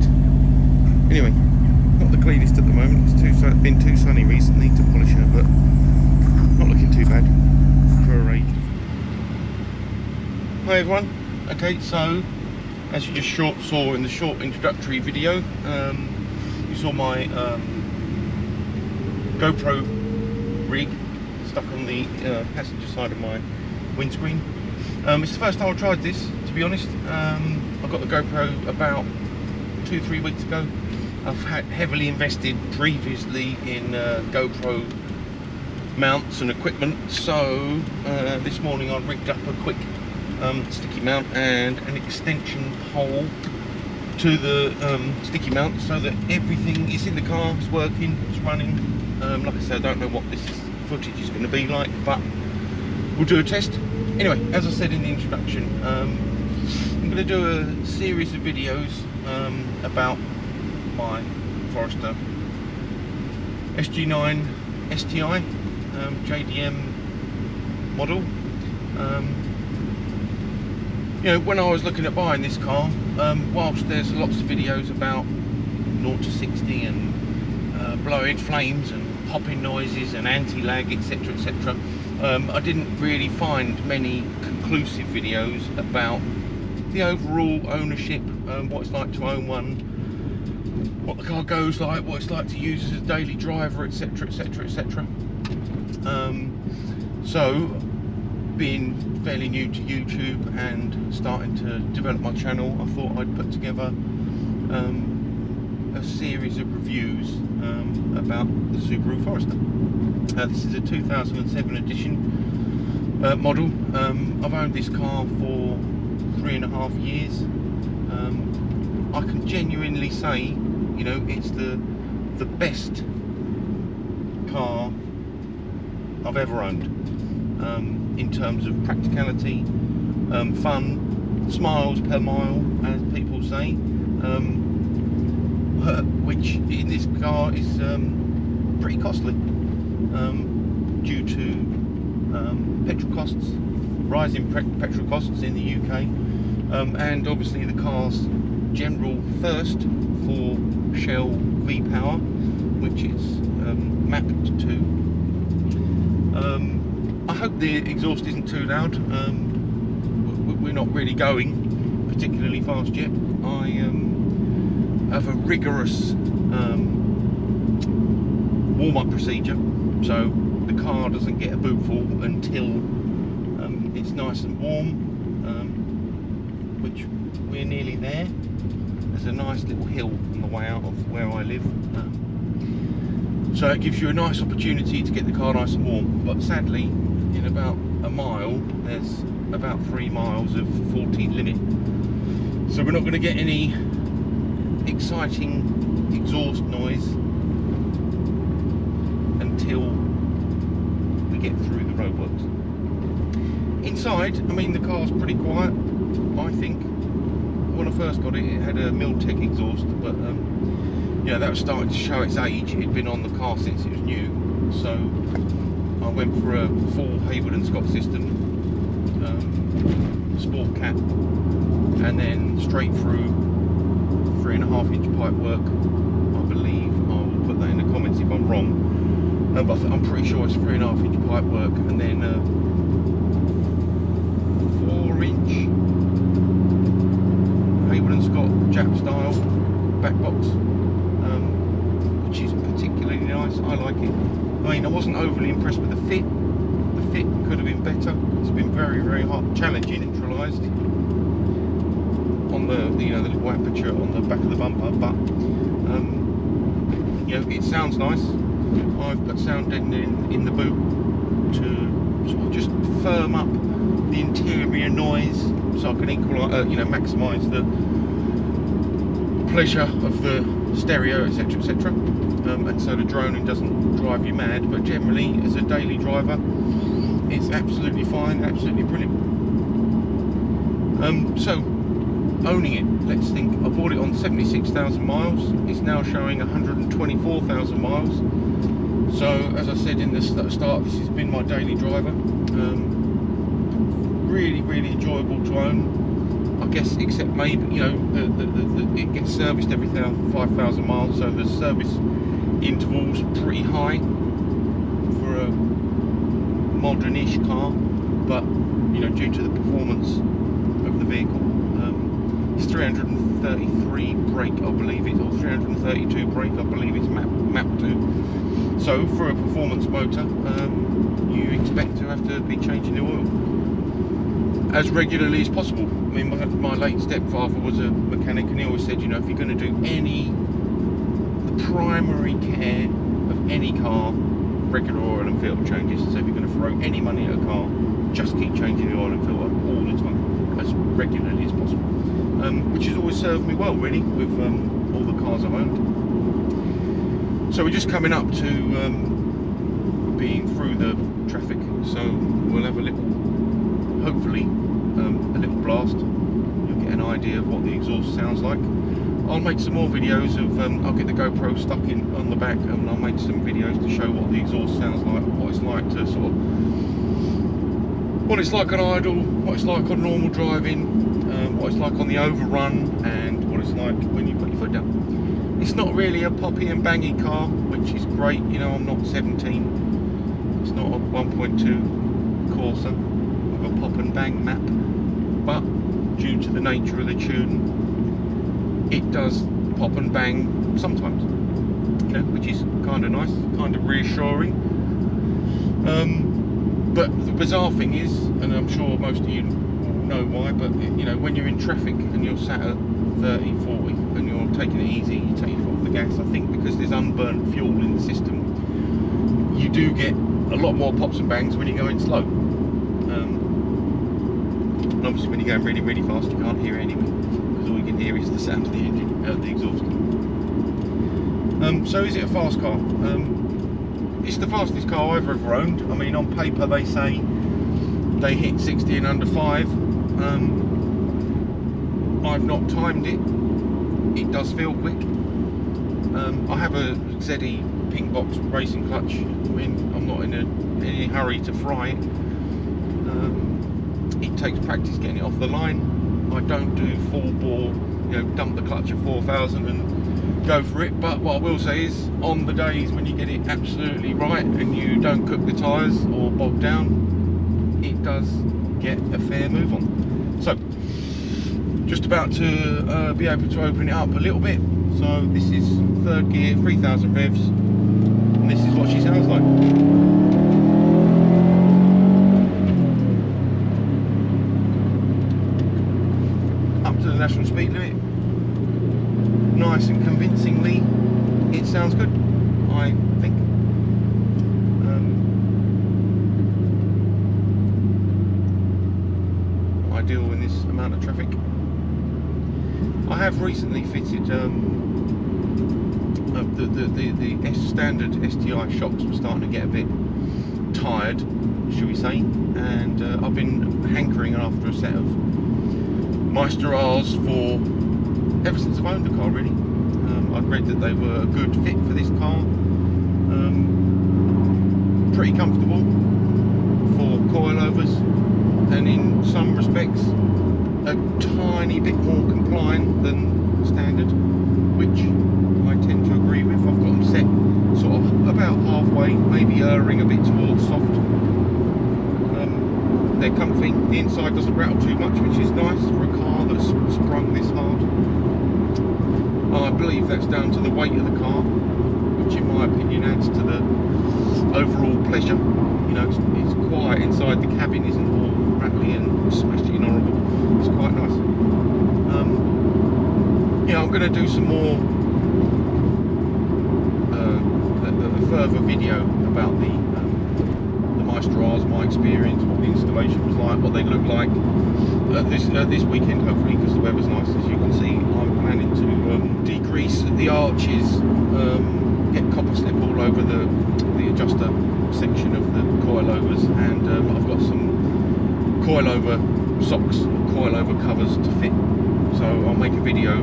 did. Anyway, not the cleanest at the moment. It's been too sunny recently to polish her, but not looking too bad for her age. Hi everyone. Okay, so as you just saw in the short introductory video, you saw my GoPro rig stuck on the passenger side of my windscreen. It's the first time I've tried this, to be honest. I got the GoPro about 2-3 weeks ago. I've heavily invested previously in GoPro mounts and equipment, so this morning I rigged up a quick sticky mount and an extension hole to the sticky mount so that everything is in the car, it's working, it's running. Like I said, I don't know what this footage is going to be like, but we'll do a test. Anyway, as I said in the introduction, I'm going to do a series of videos about my Forester SG9 STI JDM model. You know, when I was looking at buying this car, whilst there's lots of videos about 0 to 60 and blowing flames and popping noises and anti-lag, etc, etc, I didn't really find many conclusive videos about the overall ownership, what it's like to own one, what the car goes like, what it's like to use as a daily driver, etc, etc, etc. So, being fairly new to YouTube and starting to develop my channel, I thought I'd put together a series of reviews about the Subaru Forester. This is a 2007 edition model. I've owned this car for 3.5 years. I can genuinely say, you know, it's the best car I've ever owned, in terms of practicality, fun, smiles per mile, as people say, which in this car is pretty costly, due to petrol costs, rising petrol costs in the UK, and obviously the car's general thirst for Shell V-Power, which it's mapped to. I hope the exhaust isn't too loud. We're not really going particularly fast yet. I have a rigorous warm-up procedure, so the car doesn't get a bootful until it's nice and warm, which we're nearly there. There's a nice little hill on the way out of where I live, so it gives you a nice opportunity to get the car nice and warm. But sadly, in about a mile, there's about 3 miles of 14 limit, so we're not going to get any exciting exhaust noise until we get through the roadworks. Inside, I mean, the car's pretty quiet, I think. When I first got it, it had a Miltech exhaust, but yeah, that was starting to show its age. It had been on the car since it was new, so I went for a full Hayward & Scott system, sport cap, and then straight through 3.5-inch pipe work. I believe, I will put that in the comments if I'm wrong, but I'm pretty sure it's 3.5-inch pipe work, and then 4-inch Hayward & Scott Jap style back box, which is particularly nice. I like it. I mean, I wasn't overly impressed with the fit. The fit could have been better. It's been very, very hard, challenging, neutralised on the you know, the little aperture on the back of the bumper, but you know, it sounds nice. I've put sound deadening in the boot to sort of just firm up the interior noise, so I can equalise, you know, maximise the pleasure of the stereo, etc, etc, and so the droning doesn't drive you mad. But generally, as a daily driver, it's absolutely fine, absolutely brilliant. So, owning it, let's think. I bought it on 76,000 miles. It's now showing 124,000 miles. So, as I said in the start, this has been my daily driver. Really, really enjoyable to own. I guess, except maybe, you know, it gets serviced every 5,000 miles, so the service interval's pretty high for a modern-ish car. But you know, due to the performance of the vehicle, it's 333 brake, I believe it, or 332 brake, I believe it's mapped to. So for a performance motor, you expect to have to be changing the oil as regularly as possible. I mean, my late stepfather was a mechanic, and he always said, you know, if you're going to do the primary care of any car, regular oil and filter changes. So if you're going to throw any money at a car, just keep changing the oil and filter all the time, as regularly as possible. Which has always served me well, really, with all the cars I've owned. So we're just coming up to being through the traffic, so we'll have a little, hopefully, a little blast. You'll get an idea of what the exhaust sounds like. I'll make some more videos of, I'll get the GoPro stuck in on the back, and I'll make some videos to show what the exhaust sounds like, what it's like to sort of, what it's like on idle, what it's like on normal driving, what it's like on the overrun, and what it's like when you put your foot down. It's not really a poppy and bangy car, which is great. You know, I'm not 17. It's not a 1.2 Corsa with a pop and bang map, but due to the nature of the tune, it does pop and bang sometimes. You know, which is kind of nice, kind of reassuring. But the bizarre thing is, and I'm sure most of you know why, but you know, when you're in traffic and you're sat at 30, 40 and you're taking it easy, you take your foot off the gas, I think because there's unburnt fuel in the system, you do get a lot more pops and bangs when you're going slow. And obviously when you're going really, really fast, you can't hear it anyway, because all you can hear is the sound of the engine, the exhaust. So is it a fast car? It's the fastest car I've ever owned. I mean, on paper they say they hit 60 in under 5. I've not timed it. It does feel quick. I have a ZE pink box racing clutch. I mean, I'm not in any hurry to fry it. It takes practice getting it off the line. I don't do full bore, you know, dump the clutch at 4,000 and go for it. But what I will say is, on the days when you get it absolutely right and you don't cook the tyres or bog down, it does get a fair move on. So, just about to be able to open it up a little bit. So this is third gear, 3,000 revs, and this is what she sounds like. Up to the national speed limit. Nice and convincingly, it sounds good, I think. Ideal in this amount of traffic. I have recently fitted the standard STI shocks were starting to get a bit tired, should we say, and I've been hankering after a set of Meister R's for ever since I've owned the car, really. I'd read that they were a good fit for this car. Pretty comfortable for coilovers, and in some respects a tiny bit more compliant than standard, which I tend to agree with. I've got them set sort of about halfway, maybe erring a bit towards soft. They're comfy, the inside doesn't rattle too much, which is nice for a car that's sprung this hard. I believe that's down to the weight of the car, which in my opinion adds to the overall pleasure. You know, it's quiet inside, the cabin isn't all rattly and smashy and horrible. It's quite nice. Yeah, I'm going to do some more a further video about the Meister R's, my experience, what the installation was like, what they look like this weekend, hopefully, because the weather's nice. As you can see, I'm planning to decrease the arches, get copper slip all over the adjuster section of the coilovers, and I've got some coilover socks, coilover covers to fit. So I'll make a video,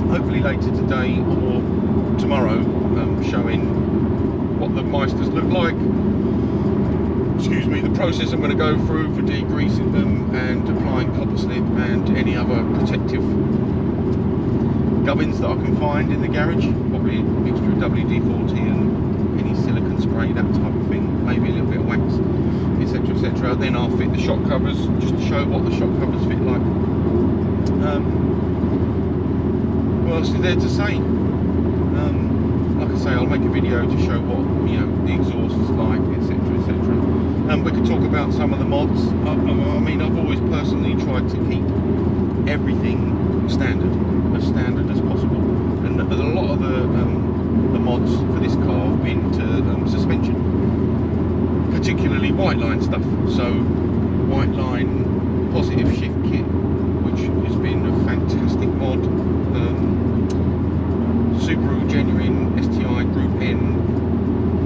hopefully later today or tomorrow, showing what the Meisters look like, excuse me, the process I'm going to go through for degreasing them and applying copper slip and any other protective gubbins that I can find in the garage. Probably a mixture of WD-40 and any silicone spray, that type of thing, maybe a little bit of wax, etc, etc. Then I'll fit the shock covers, just to show what the shock covers fit like. What else is there to say? Like I say, I'll make a video to show what, you know, the exhaust is like, etc, etc. We could talk about some of the mods. I mean, I've always personally tried to keep everything standard as possible, and a lot of the mods for this car have been to suspension, particularly white line stuff. So white line positive shift kit, which has been a fantastic mod. Subaru genuine STI Group N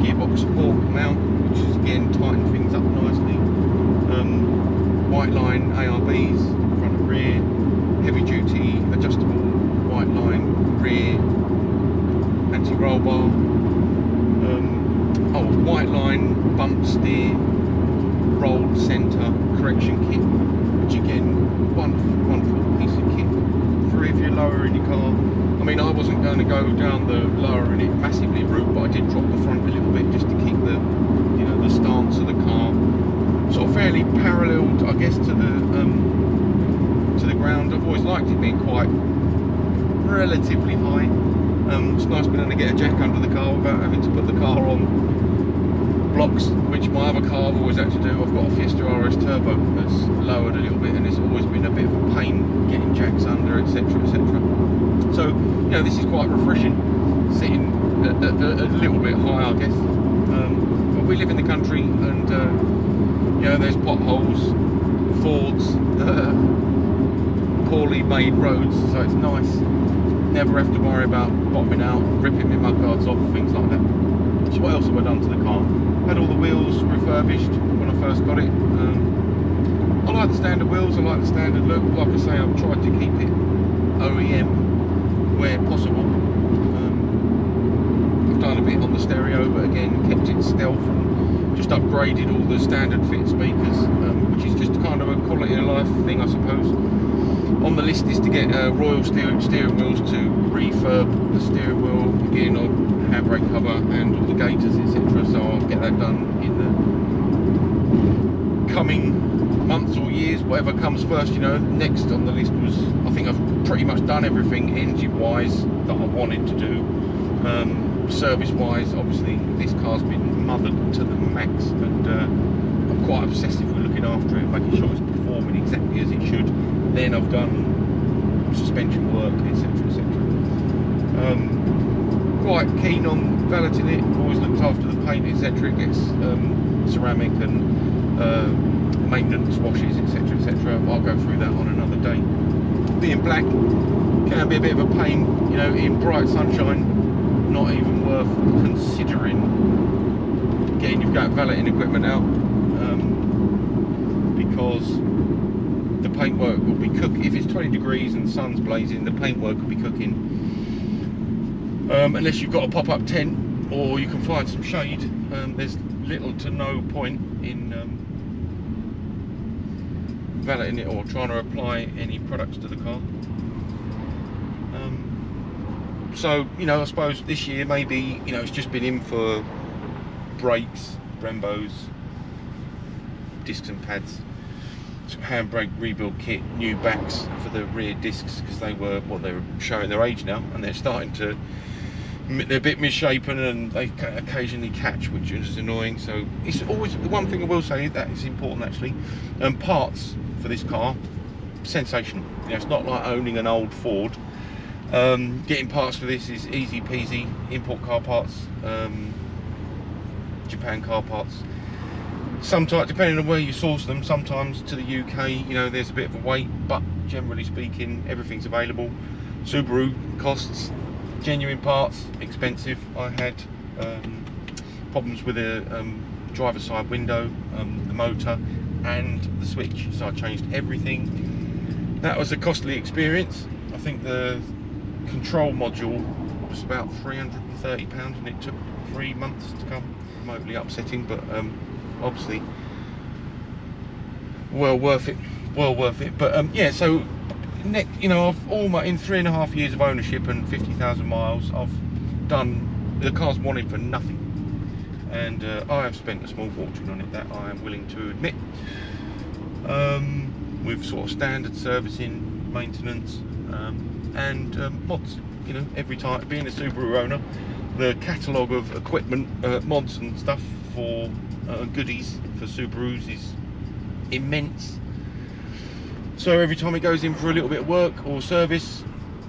gearbox support mount, which is again tightened things up nicely. White line ARBs, front and rear, heavy duty adjustable white line rear anti-roll bar. White line bump steer rolled centre correction kit, which again, wonderful piece of kit for if you're lowering your car. I mean, I wasn't going to go down the lowering it massively route, but I did drop the front a little bit just to keep the, you know, the stance of the car sort of fairly paralleled, I guess, to the ground. I've always liked it being quite relatively high. It's nice being able to get a jack under the car without having to put the car on blocks, which my other car I've always had to do. I've got a Fiesta RS Turbo that's lowered a little bit, and it's always been a bit of a pain getting jacks under, etc, etc. So, you know, this is quite refreshing, sitting a little bit high, I guess. But we live in the country, and you know, there's potholes, Fords, poorly made roads, so it's nice. Never have to worry about bottoming out, ripping my mudguards off, things like that. So what else have I done to the car? Had all the wheels refurbished when I first got it. I like the standard wheels, I like the standard look. Like I say, I've tried to keep it OEM where possible. I've done a bit on the stereo, but again kept it stealth and just upgraded all the standard fit speakers, which is just kind of a quality of life thing, I suppose. On the list is to get Royal steering wheels, to refurb the steering wheel again on handbrake cover and all the gaiters, etc. So I'll get that done in the coming months or years, whatever comes first. You know, next on the list was, I think I've pretty much done everything engine wise that I wanted to do. Service wise, obviously this car's been mothered to the max, and I'm quite obsessive with looking after it, making sure it's performing exactly as it should. Then I've done suspension work, etc, etc. Quite keen on valeting it, always looked after the paint, etc. It gets ceramic and maintenance washes, etc, etc. I'll go through that on another day. Being black can be a bit of a pain, you know, in bright sunshine. Not even worth considering getting your valeting equipment out, because the paintwork will be cooking. If it's 20 degrees and the sun's blazing, the paintwork will be cooking. Unless you've got a pop-up tent or you can find some shade, there's little to no point in valeting it or trying to apply any products to the car. So, you know, I suppose this year maybe, you know, it's just been in for brakes, Brembos, disc pads, handbrake rebuild kit, new backs for the rear discs, because they were, well, they're showing their age now, and they're starting to, they're a bit misshapen and they occasionally catch, which is annoying. So it's always, the one thing I will say that is important actually, parts for this car, sensational. You know, it's not like owning an old Ford. Getting parts for this is easy peasy. Import car parts, Japan car parts. Sometimes, depending on where you source them, sometimes to the UK, you know, there's a bit of a wait, but generally speaking, everything's available. Subaru costs, genuine parts, expensive. I had problems with the driver's side window, the motor, and the switch, so I changed everything. That was a costly experience. I think the control module was about £330, and it took 3 months to come. Remotely upsetting, but obviously well worth it, but yeah, so you know, I've almost, in 3.5 years of ownership and 50,000 miles, I've done, the car's wanted for nothing, and I have spent a small fortune on it, that I am willing to admit, with sort of standard servicing, maintenance, and mods. You know, every time, being a Subaru owner, the catalogue of equipment, mods and stuff for goodies for Subarus is immense. So every time it goes in for a little bit of work or service,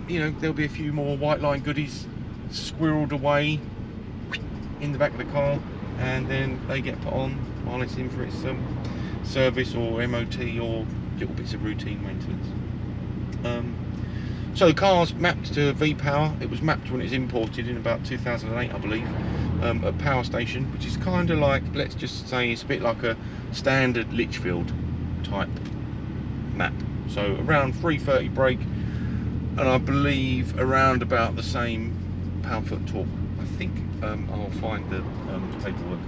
you know, there'll be a few more white line goodies squirreled away in the back of the car, and then they get put on while it's in for its service or MOT or little bits of routine maintenance. So the car's mapped to V-Power. It was mapped when it was imported in about 2008, I believe, at Power Station, which is kind of like, let's just say, it's a bit like a standard Litchfield type map. So around 330 brake, and I believe around about the same pound-foot torque. I think I'll find the paperwork.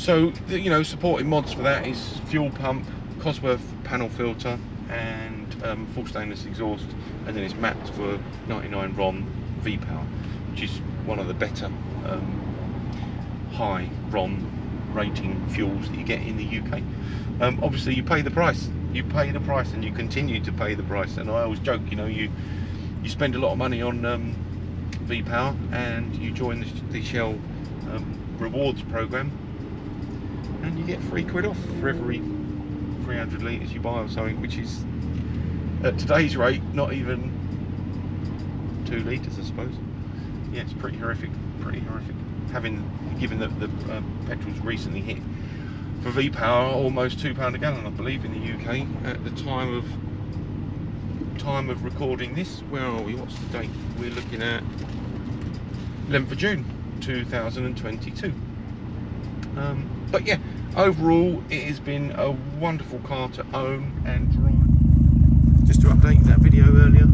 So you know, supporting mods for that is fuel pump, Cosworth panel filter, and full stainless exhaust, and then it's mapped for 99 RON V-Power, which is one of the better high RON rating fuels that you get in the UK. Obviously you pay the price, and you continue to pay the price, and I always joke, you know, you spend a lot of money on V-Power and you join the Shell rewards program, and you get £3 off for every 300 litres you buy or something, which is at today's rate not even 2 litres, I suppose. Yeah, it's pretty horrific, given that the petrol's recently hit for V-Power almost £2 a gallon, I believe, in the UK at the time of recording this. Where are we? What's the date? We're looking at 11th of June 2022. But yeah, overall it has been a wonderful car to own and drive. Just to update that video earlier,